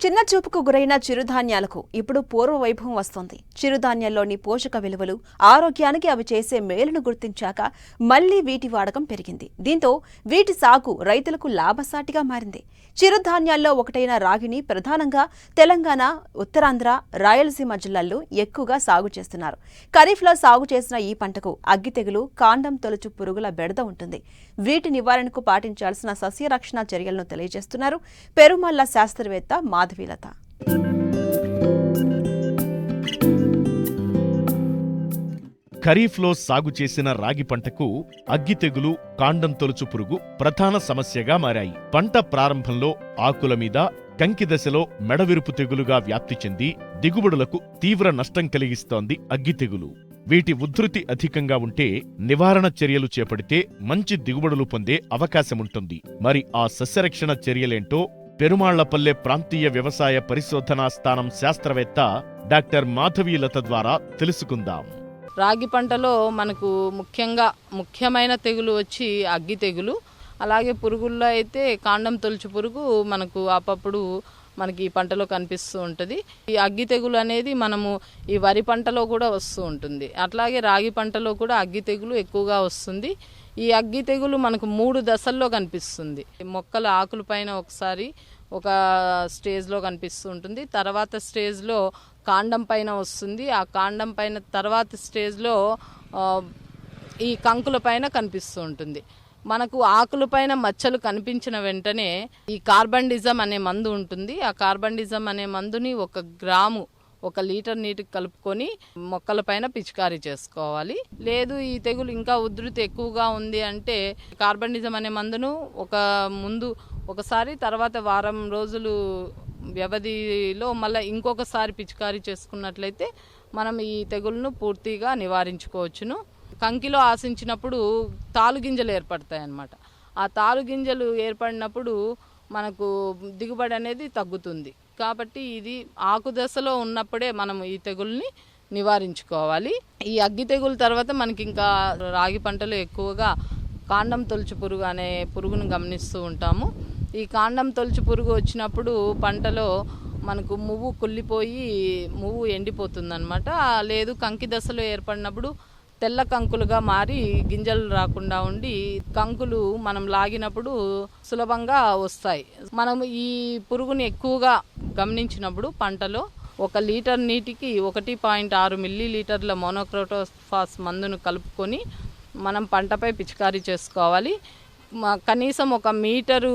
చిన్న చూపుకు గురైన చిరుధాన్యాలకు ఇప్పుడు పూర్వ వైభవం వస్తోంది. చిరుధాన్యాల్లోని పోషక విలువలు, ఆరోగ్యానికి అవి చేసే మేలును గుర్తించాక మళ్లీ వీటి వాడకం పెరిగింది. దీంతో వీటి సాగు రైతులకు లాభసాటిగా మారింది. చిరుధాన్యాల్లో ఒకటైన రాగిని ప్రధానంగా తెలంగాణ, ఉత్తరాంధ్ర, రాయలసీమ జిల్లాల్లో ఎక్కువగా సాగు చేస్తున్నారు. ఖరీఫ్లో సాగు చేసిన ఈ పంటకు అగ్గి తెగులు, కాండం తొలుచు పురుగుల బెడద ఉంటుంది. వీటి నివారణకు పాటించాల్సిన సస్యరక్షణ చర్యలను తెలియజేస్తున్నారు పెరుమల్ల శాస్త్రవేత్త మాధవీలత. ఖరీఫ్లో సాగు చేసిన రాగి పంటకు అగ్గి తెగులు, కాండం తొలుచు పురుగు ప్రధాన సమస్యగా మారాయి. పంట ప్రారంభంలో ఆకుల మీద కంకి దశలో మెడవిరుపు తెగులుగా వ్యాప్తి చెంది దిగుబడులకు తీవ్ర నష్టం కలిగిస్తోంది అగ్గి తెగులు. వీటి ఉధృతి అధికంగా ఉంటే నివారణ చర్యలు చేపడితే మంచి దిగుబడులు పొందే అవకాశముంటుంది. మరి ఆ సస్యరక్షణ చర్యలేంటో పెరుమాళ్లపల్లె ప్రాంతీయ వ్యవసాయ పరిశోధనా స్థానం శాస్త్రవేత్త డాక్టర్ మాధవీలత ద్వారా తెలుసుకుందాం. రాగి పంటలో మనకు ముఖ్యమైన తెగులు వచ్చి అగ్గి తెగులు. అలాగే పురుగుల్లో అయితే కాండం తొలుచు పురుగు మనకు అప్పుడప్పుడు మనకి ఈ పంటలో కనిపిస్తూ ఉంటుంది. ఈ అగ్గి తెగులు అనేది మనము ఈ వరి పంటలో కూడా వస్తూ ఉంటుంది. అట్లాగే రాగి పంటలో కూడా అగ్గి తెగులు ఎక్కువగా వస్తుంది. ఈ అగ్గి తెగులు మనకు 3 దశల్లో కనిపిస్తుంది. మొక్కల ఆకులపైన ఒకసారి ఒక స్టేజ్లో కనిపిస్తూ ఉంటుంది. తర్వాత స్టేజ్లో కాండం పైన వస్తుంది. ఆ కాండం పైన తర్వాత స్టేజ్లో ఈ కంకుల పైన కనిపిస్తూ ఉంటుంది. మనకు ఆకులపైన మచ్చలు కనిపించిన వెంటనే ఈ కార్బండిజం అనే మందు ఉంటుంది. ఆ కార్బండిజం అనే మందుని 1 గ్రాము 1 లీటర్ నీటికి కలుపుకొని మొక్కలపైన పిచికారీ చేసుకోవాలి. లేదు ఈ తెగులు ఇంకా ఉధృతి ఎక్కువగా ఉంది అంటే కార్బండిజం అనే మందును ముందు ఒకసారి, తర్వాత వారం రోజులు వ్యవధిలో మళ్ళీ ఇంకొకసారి పిచికారీ చేసుకున్నట్లయితే మనం ఈ తెగులను పూర్తిగా నివారించుకోవచ్చును. కంకిలో ఆశించినప్పుడు తాలుగింజలు ఏర్పడతాయి అన్నమాట. ఆ తాలుగింజలు ఏర్పడినప్పుడు మనకు దిగుబడి అనేది తగ్గుతుంది. కాబట్టి ఇది ఆకు దశలో ఉన్నప్పుడే మనం ఈ తెగుల్ని నివారించుకోవాలి. ఈ అగ్గి తెగులు తర్వాత మనకి ఇంకా రాగి పంటలో ఎక్కువగా కాండం తొలుచు పురుగు అనే పురుగును గమనిస్తూ ఉంటాము. ఈ కాండం తొలుచు పురుగు వచ్చినప్పుడు పంటలో మనకు మువ్వు కుళ్ళిపోయి మువ్వు ఎండిపోతుందన్నమాట. లేదు కంకి దశలో ఏర్పడినప్పుడు తెల్ల కంకులుగా మారి గింజలు రాకుండా ఉండి కంకులు మనం లాగినప్పుడు సులభంగా వస్తాయి. మనం ఈ పురుగుని ఎక్కువగా గమనించినప్పుడు పంటలో 1 లీటర్ నీటికి 1.6 మిల్లీలీటర్ల మోనోక్రోటోఫాస్ మందును కలుపుకొని మనం పంటపై పిచికారీ చేసుకోవాలి. కనీసం 1 మీటరు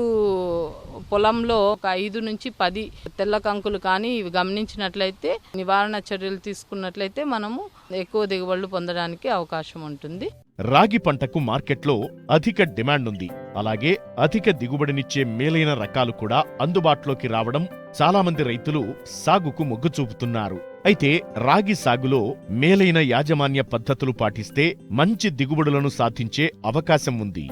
పొలంలో 5 నుంచి 10 తెల్ల కంకులు కానీ ఇవి గమనించినట్లయితే నివారణ చర్యలు తీసుకున్నట్లయితే మనము ఎక్కువ దిగుబడులు పొందడానికి అవకాశం ఉంటుంది. రాగి పంటకు మార్కెట్లో అధిక డిమాండ్ ఉంది. అలాగే అధిక దిగుబడినిచ్చే మేలైన రకాలు కూడా అందుబాటులోకి రావడం చాలా మంది రైతులు సాగుకు మొగ్గు చూపుతున్నారు. అయితే రాగి సాగులో మేలైన యాజమాన్య పద్ధతులు పాటిస్తే మంచి దిగుబడులను సాధించే అవకాశం ఉంది.